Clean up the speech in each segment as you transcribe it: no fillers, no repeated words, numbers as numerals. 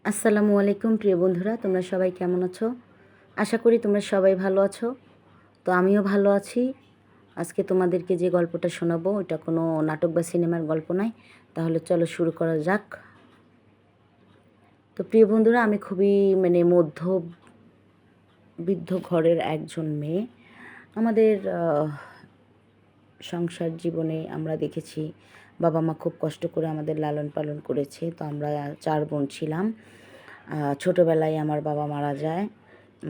আসসালামু আলাইকুম প্রিয় বন্ধুরা, তোমরা সবাই কেমন আছো? আশা করি তোমরা সবাই ভালো আছো। তো আমিও ভালো আছি। আজকে তোমাদেরকে যে গল্পটা শোনাবো এটা কোনো নাটক বা সিনেমার গল্প নয়। তাহলে চলো শুরু করা যাক। তো প্রিয় বন্ধুরা, আমি খুবই মধ্যবিত্ত ঘরের একজন মেয়ে। আমাদের সংসার জীবনে আমরা দেখেছি বাবা মা খুব কষ্ট করে আমাদের লালন পালন করেছে। তো আমরা 4 বোন ছিলাম। ছোটোবেলায় আমার বাবা মারা যায়।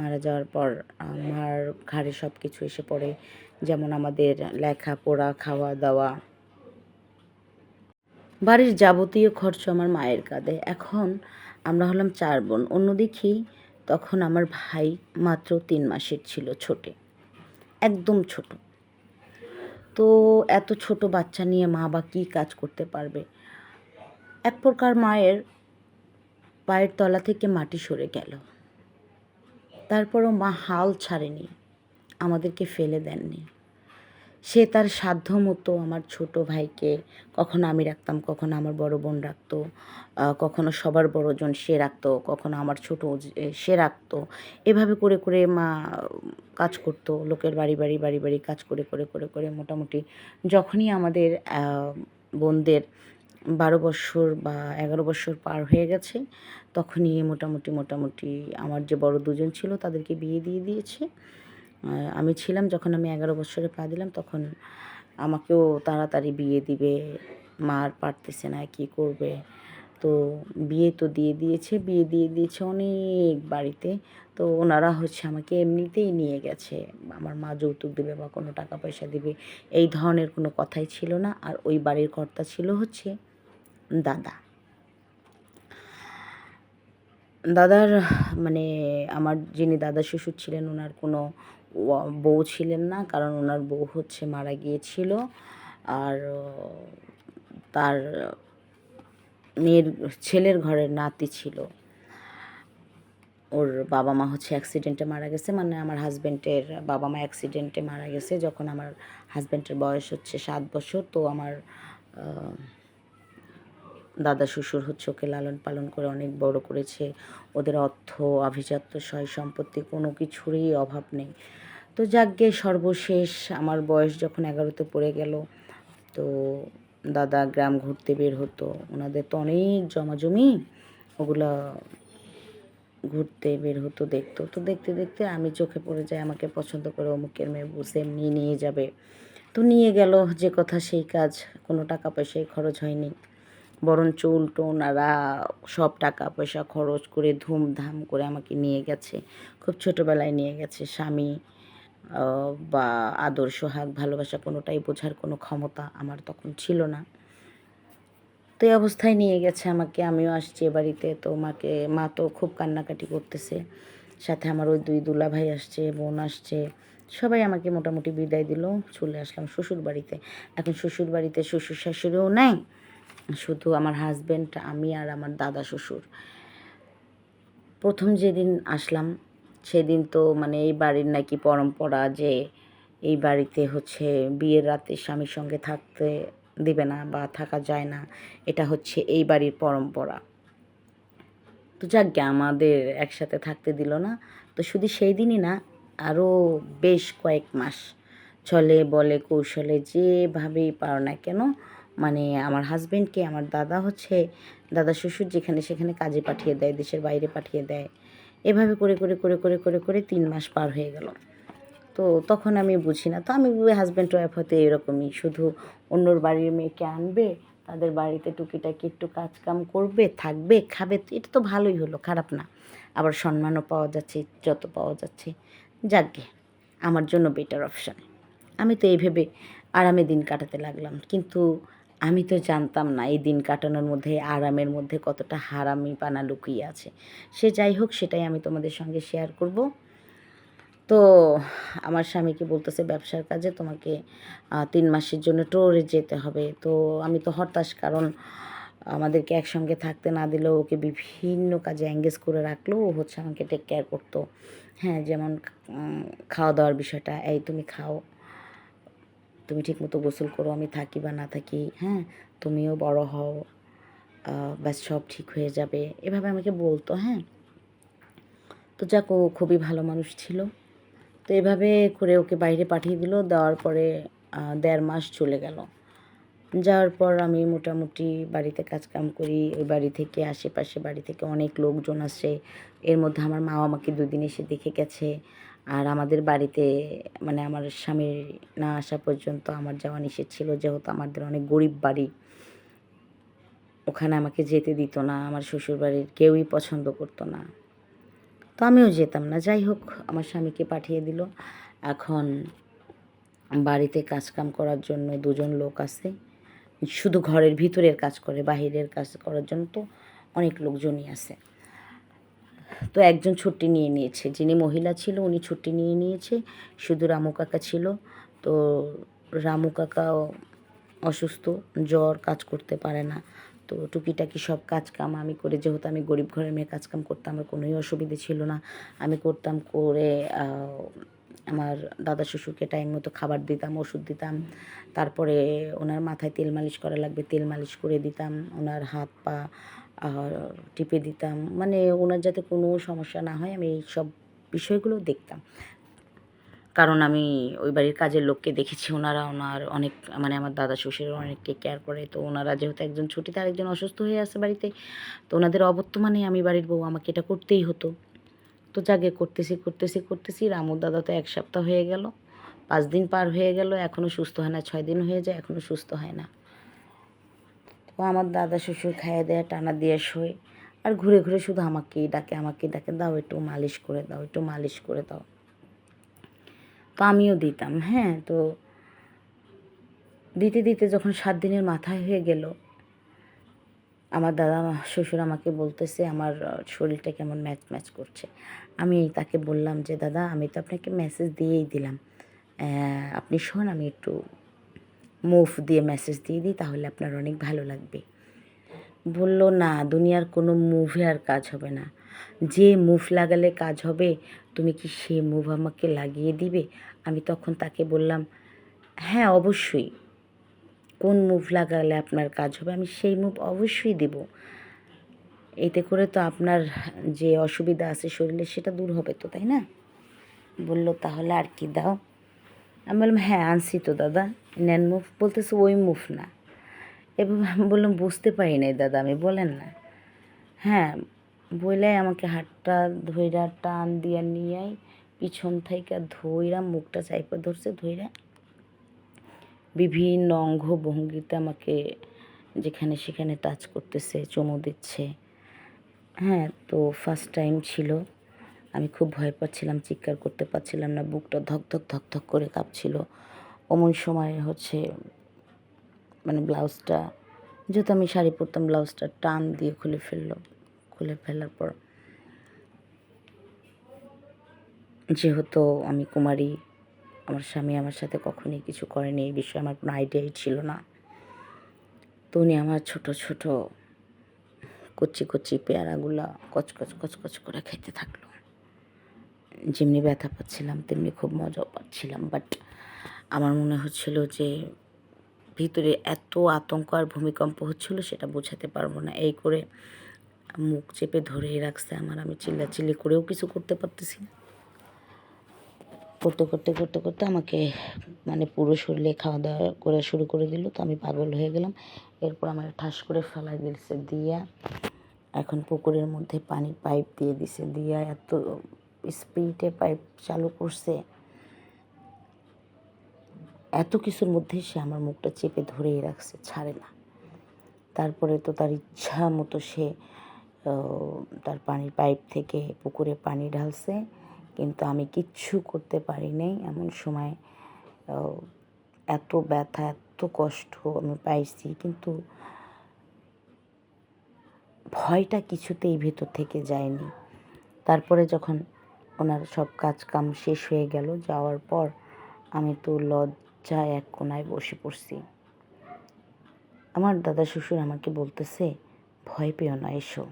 মারা যাওয়ার পর আমার ঘাড়ে সব কিছু এসে পড়ে, যেমন আমাদের লেখাপড়া, খাওয়া দাওয়া, বাড়ির যাবতীয় খরচ আমার মায়ের কাঁধে। এখন আমরা হলাম 4 বোন। অন্যদিকে তখন আমার ভাই মাত্র 3 মাসের ছিল, একদম ছোট। তো এত ছোট বাচ্চা নিয়ে মা বা কী কাজ করতে পারবে? এক প্রকার মায়ের পায়ের তলা থেকে মাটি সরে গেল। তারপরও মা হাল ছাড়েনি, আমাদেরকে ফেলে দেননি। সে তার সাধ্যমতো আমার ছোট ভাইকে কখনো আমি রাখতাম, কখনো আমার বড় বোন রাখতো, কখনো সবার বড়জন সে রাখতো, কখনো আমার ছোট সে রাখতো। এভাবে করে করে মা কাজ করতো, লোকের বাড়ি বাড়ি বাড়ি বাড়ি কাজ করে করে করে করে মোটামুটি যখনই আমাদের বোনদের 12 বৎসর বা 11 বৎসর পার হয়ে গেছে, তখনই মোটামুটি আমার যে বড় দুজন ছিল তাদেরকে বিয়ে দিয়ে দিয়েছে। আমি ছিলাম, যখন আমি 11 বৎসরে পা দিলাম তখন আমাকেও তাড়াতাড়ি বিয়ে দিবে। মা আর পারতেছে না, কী করবে? তো বিয়ে তো বিয়ে দিয়ে দিয়েছে অনেক বাড়িতে। তো ওনারা আমাকে এমনিতেই নিয়ে গেছে। আমার মা যৌতুক দেবে বা কোনো টাকা পয়সা দিবে এই ধরনের কোনো কথাই ছিল না। আর ওই বাড়ির কর্তা ছিল দাদা। দাদার মানে আমার যিনি দাদা শ্বশুর ছিলেন ওনার কোনো বউ ছিলেন না, কারণ ওনার বউ মারা গিয়েছিল। আর তার ছেলের ঘরের নাতি ছিল। ওর বাবা মা অ্যাক্সিডেন্টে মারা গেছে, মানে আমার হাজব্যান্ডের বাবা মা অ্যাক্সিডেন্টে মারা গেছে যখন আমার হাজব্যান্ডের বয়স 7 বছর। তো আমার দাদা শ্বশুর ওকে লালন পালন করে অনেক বড় করেছে। ওদের অর্থ আভিজাত্য সয় সম্পত্তি কোনো কিছুরই অভাব নেই। তো যাকগে, সর্বশেষ আমার বয়স যখন 11তে পড়ে গেল, তো দাদা গ্রাম ঘুরতে বের হতো। ওনাদের তো অনেক জমাজমি, ওগুলা ঘুরতে বের হতো, দেখতো। তো দেখতে দেখতে আমি চোখে পড়ে যাই, আমাকে পছন্দ করে অমুকের মেয়ে বুঝে এমনি নিয়ে যাবে। তো নিয়ে গেল, যে কথা সেই কাজ। কোনো টাকা পয়সায় খরচ হয়নি, বরঞ্চ উল্টো ওনারা সব টাকা পয়সা খরচ করে ধুমধাম করে আমাকে নিয়ে গেছে। খুব ছোটোবেলায় নিয়ে গেছে। স্বামী বা আদর সোহাগ ভালোবাসা কোনোটাই বোঝার কোনো ক্ষমতা আমার তখন ছিল না। তো এই অবস্থায় নিয়ে গেছে আমাকে। আমিও আসছি এ বাড়িতে। তো মা তো খুব কান্নাকাটি করতেছে। সাথে আমার ওই 2 দুলাভাই আসছে, বোন আসছে। সবাই আমাকে মোটামুটি বিদায় দিল। চলে আসলাম শ্বশুর বাড়িতে। এখন শ্বশুর বাড়িতে শ্বশুর শাশুড়িও নেই, শুধু আমার হাজব্যান্ড, আমি আর আমার দাদা শ্বশুর। প্রথম যেদিন আসলাম সেদিন তো এই বাড়ির নাকি পরম্পরা যে এই বাড়িতে বিয়ের রাতে স্বামীর সঙ্গে থাকতে দিবে না বা থাকা যায় না। এটা এই বাড়ির পরম্পরা। তো যাকগে, আমাদের একসাথে থাকতে দিল না। তো শুধু সেই দিনই না, আরও বেশ কয়েক মাস ছলে বলে কৌশলে যেভাবেই পারো না কেন, আমার হাজব্যান্ডকে আমার দাদা শ্বশুর যেখানে সেখানে কাজে পাঠিয়ে দেয়, দেশের বাইরে পাঠিয়ে দেয়। এভাবে করে করে করে করে করে করে 3 মাস পার হয়ে গেল। তো তখন আমি বুঝি না। তো আমি হাজব্যান্ড ওয়াইফ হয়তো এরকমই, শুধু অন্যর বাড়ির মেয়েকে আনবে, তাদের বাড়িতে টুকিটাকি একটু কাজকাম করবে, থাকবে, খাবে। এটা তো ভালোই হলো, খারাপ না। আবার সম্মানও পাওয়া যাচ্ছে, যত পাওয়া যাচ্ছে। যাকগে, আমার জন্য বেটার অপশান। আমি তো এই ভেবে আরামে দিন কাটাতে লাগলাম। কিন্তু আমি তো জানতাম না এই দিন কাটানোর মধ্যে, আরামের মধ্যে কতটা হারামিপানা লুকিয়ে আছে। সে যাই হোক, সেটাই আমি তোমাদের সঙ্গে শেয়ার করব। তো আমার স্বামীকে বলতেছে ব্যবসার কাজে তোমাকে 3 মাসের জন্য ট্যুরে যেতে হবে। তো আমি তো হতাশ, কারণ আমাদেরকে একসঙ্গে থাকতে না দিলেও ওকে বিভিন্ন কাজে এঙ্গেজ করে রাখলো। ও আমাকে টেক কেয়ার করতো। হ্যাঁ, যেমন খাওয়া দাওয়ার বিষয়টা, এই তুমি খাও, তুমি ঠিকমতো গোসল করো, আমি থাকি বা না থাকি, হ্যাঁ, তুমিও বড় হও, ব্যাস সব ঠিক হয়ে যাবে, এভাবে আমাকে বলতো। হ্যাঁ, তো যাক, ও খুবই ভালো মানুষ ছিল। তো এভাবে করে ওকে বাইরে পাঠিয়ে দিল। দেওয়ার পরে 1.5 মাস চলে গেল। যাওয়ার পর আমি মোটামুটি বাড়িতে কাজকাম করি। ওই বাড়ি থেকে, আশেপাশে বাড়ি থেকে অনেক লোকজন আসে। এর মধ্যে আমার মাও আমাকে 2 দিন এসে দেখে গেছে। আর আমাদের বাড়িতে, মানে আমার স্বামীর না আসা পর্যন্ত আমার যাওয়া নিষেধ ছিল, যেহেতু আমাদের অনেক গরিব বাড়ি। ওখানে আমাকে যেতে দিত না, আমার শ্বশুরবাড়ির কেউই পছন্দ করতো না। তো আমিও যেতাম না। যাই হোক, আমার স্বামীকে পাঠিয়ে দিল। এখন বাড়িতে কাজকাম করার জন্য 2 জন লোক আছে। শুধু ঘরের ভিতরের কাজ করে, বাহিরের কাজ করার জন্য তো অনেক লোকজনই আছে। তো একজন ছুটি নিয়ে নিয়েছে, যিনি মহিলা ছিল উনি ছুটি নিয়ে নিয়েছে। শুধু রামু কাকা ছিল। তো রামু কাকাও অসুস্থ, জ্বর, কাজ করতে পারে না। তো টুকিটাকি সব কাজ কাম আমি করে, যেহেতু আমি গরিব ঘরের মেয়ে, কাজকাম করতে আমার কোনোই অসুবিধে ছিল না। আমি করতাম, করে আমার দাদা শ্বশুরকে টাইম মতো খাবার দিতাম, ওষুধ দিতাম। তারপরে ওনার মাথায় তেল মালিশ করা লাগবে, তেল মালিশ করে দিতাম। ওনার হাত পা টিপে দিতাম, মানে ওনার যাতে কোনো সমস্যা না হয়, আমি এই সব বিষয়গুলো দেখতাম। কারণ আমি ওই বাড়ির কাজের লোককে দেখেছি, ওনার অনেক, মানে আমার দাদা শ্বশুরের অনেককে কেয়ার করে। তো ওনারা যেহেতু একজন ছুটিতে আরেকজন অসুস্থ হয়ে আছে বাড়িতে, তো ওনাদের অবর্তমানে আমি বাড়ির বউ, আমাকে এটা করতেই হতো। তো যাকে করতেছি রামুর দাদা তো 1 সপ্তাহ হয়ে গেল, 5 দিন পার হয়ে গেল, এখনও সুস্থ হয় না। 6 দিন হয়ে যায়, এখনও সুস্থ হয় না। তো আমার দাদা শ্বশুর খাইয়ে দেয়, টানা দিয়ে শোয়, আর ঘুরে ঘুরে শুধু আমাকেই ডাকে, দাও একটু মালিশ করে দাও, একটু মালিশ করে দাও। তো আমিও দিতাম। হ্যাঁ, তো দিতে দিতে যখন 7 দিনের মাথায় হয়ে গেল, আমার দাদা শ্বশুর আমাকে বলতেছে আমার শরীরটা কেমন ম্যাচ ম্যাচ করছে। আমি তাকে বললাম যে দাদা, আমি তো আপনাকে মেসেজ দিয়েই দিলাম, আপনি শোন, আমি একটু মুভ দিয়ে মেসেজ দিয়ে দিই, তাহলে আপনার অনেক ভালো লাগবে। বলল, না, দুনিয়ার কোনো মুভে আর কাজ হবে না। যে মুভ লাগালে কাজ হবে, তুমি কি সে মুভ আমাকে লাগিয়ে দিবে? আমি তখন তাকে বললাম, হ্যাঁ অবশ্যই, কোন মুভ লাগালে আপনার কাজ হবে আমি সেই মুভ অবশ্যই দেব। এতে করে তো আপনার যে অসুবিধা আছে শরীরে সেটা দূর হবে তো, তাই না? বলল, তাহলে আর কি দাও? আমি বললাম, হ্যাঁ আনছি তো দাদা, নেন মুভ। বলতেছে ওই মুভ না। এবার আমি বললাম, বুঝতে পারি নাই দাদা, আমি বলেন না। হ্যাঁ, বইলাই আমাকে হাতটা ধইরা টান দিয়া নিয়াই পিছন থেকে ধইরা মুখটা চাইপা ধরছে, ধইরা বিভিন্ন অঙ্গ ভঙ্গিতে আমাকে যেখানে সেখানে টাচ করতেছে, চুমু দিচ্ছে। হ্যাঁ, তো ফার্স্ট টাইম ছিল, আমি খুব ভয় পাচ্ছিলাম, চিৎকার করতে পারছিলাম না, বুকটা ধক ধক ধক ধক করে কাঁপছিল। অমন সময় হচ্ছে, মানে ব্লাউজটা, যেহেতু আমি শাড়ি পরতাম, ব্লাউজটা টান দিয়ে খুলে ফেললো। খুলে ফেলার পর, যেহেতু আমি কুমারী, আমার স্বামী আমার সাথে কখনোই কিছু করেনি, এই বিষয়ে আমার কোনো আইডিয়াই ছিল না। তো উনি আমার ছোট ছোট কচি কচি পেয়ারাগুলা কচকচ কচকচ করে খেতে থাকলো। যেমনি ব্যথা পাচ্ছিলাম তেমনি খুব মজাও পাচ্ছিলাম, বাট আমার মনে হচ্ছিল যে ভিতরে এত আতঙ্ক আর ভূমিকম্প হচ্ছিল, সেটা বোঝাতে পারবো না। এই করে মুখ চেপে ধরেই রাখছে আমার, আমি চিল্লাচিল্লি করেও কিছু করতে পারতেছি না। করতে আমাকে, মানে পুরো শরীরে খাওয়া দাওয়া করা শুরু করে দিল। তো আমি পাগল হয়ে গেলাম। এরপর আমাকে ঠাস করে ফেলাই দিয়েছে, দিয়া এখন পুকুরের মধ্যে পানি পাইপ দিয়ে দিছে, দিয়া এত স্পিডে পাইপ চালু করছে, এত কিছুর মধ্যে সে আমার মুখটা চেপে ধরেই রাখছে, ছাড়ে না। তারপরে তো তার ইচ্ছা মতো সে তার পানির পাইপ থেকে পুকুরে পানি ঢালছে, কিন্তু আমি কিচ্ছু করতে পারি নাই। এমন সময় এত ব্যথা, এত কষ্ট আমি পাইছি, কিন্তু ভয়টা কিছুতেই ভেতর থেকে যায়নি। তারপরে যখন ওনার সব কাজ কাম শেষ হয়ে গেল, যাওয়ার পর আমি তো লজ্জায় এক কোনায় বসে পড়ছি। আমার দাদা শ্বশুর আমাকে বলতেছে, ভয় পেও না, এসো,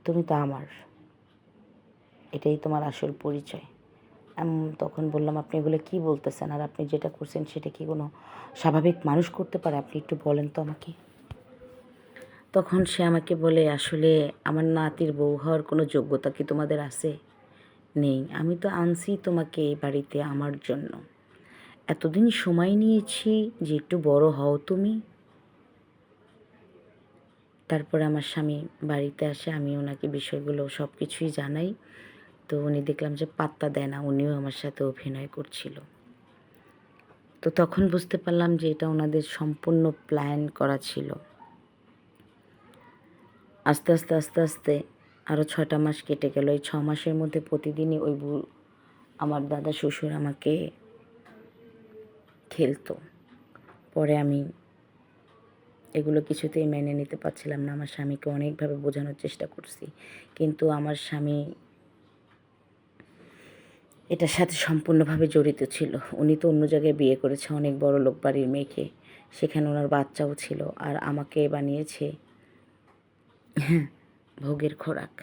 তুমি তো আমার, এটাই তোমার আসল পরিচয়। আমি তখন বললাম, আপনি এগুলো কী বলতেছেন? আর আপনি যেটা করছেন সেটা কি কোনো স্বাভাবিক মানুষ করতে পারে? আপনি একটু বলেন তো আমাকে। তখন সে আমাকে বলে, আসলে আমার নাতির বউ হওয়ার কোনো যোগ্যতা কি তোমাদের আছে? নেই। আমি তো আনছি তোমাকে এই বাড়িতে আমার জন্য। এতদিন সময় নিয়েছি যে একটু বড় হও তুমি। তারপরে আমার স্বামী বাড়িতে আসে, আমি ওনাকে বিষয়গুলো সব কিছুই জানাই। তো উনি দেখলাম যে পাত্তা দেয় না, উনিও আমার সাথে অভিনয় করছিল। তো তখন বুঝতে পারলাম যে এটা ওনাদের সম্পূর্ণ প্ল্যান করা ছিল। আস্তে আস্তে আস্তে আস্তে আরও 6টা মাস কেটে গেল। এই 6 মাসের মধ্যে প্রতিদিনই আমার দাদা শ্বশুর আমাকে খেলতো। পরে আমি এগুলো কিছুতেই মেনে নিতে পারছিলাম না। আমার স্বামীকে অনেকভাবে বোঝানোর চেষ্টা করছি, কিন্তু আমার স্বামী এটার সাথে সম্পূর্ণভাবে জড়িত ছিল। উনি তো অন্য জায়গায় বিয়ে করেছে, অনেক বড়লোক বাড়ির মেয়েকে। সেখানে ওনার বাচ্চাও ছিল, আর আমাকে বানিয়েছে ভোগের খোরাক।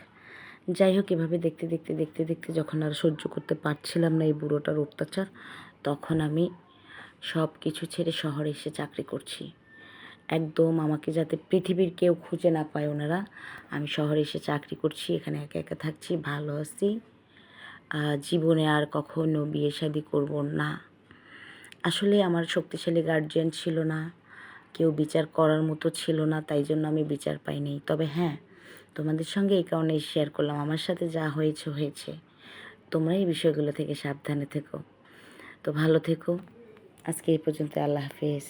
যাই হোক, এভাবে দেখতে দেখতে দেখতে দেখতে যখন আর সহ্য করতে পারছিলাম না এই বুড়োটার অত্যাচার, তখন আমি সব কিছু ছেড়ে শহরে এসে চাকরি করছি। একদম আমাকে যাতে পৃথিবীর কেউ খুঁজে না পায় ওনারা, আমি শহরে এসে চাকরি করছি, এখানে একা একা থাকছি, ভালো আছি। জীবনে আর কখনো বিয়ে শাদী করব না। আসলে আমার শক্তিশালী গার্জিয়ান ছিল না, কেউ বিচার করার মতো ছিল না, তাই জন্য আমি বিচার পাইনি। তবে হ্যাঁ, তোমাদের সঙ্গে এই কারণেই শেয়ার করলাম, আমার সাথে যা হয়েছে হয়েছে। তোমরা এই বিষয়গুলো থেকে সাবধানে থেকো। তো ভালো থেকো। আজকে এই পর্যন্ত। আল্লাহ হাফেজ।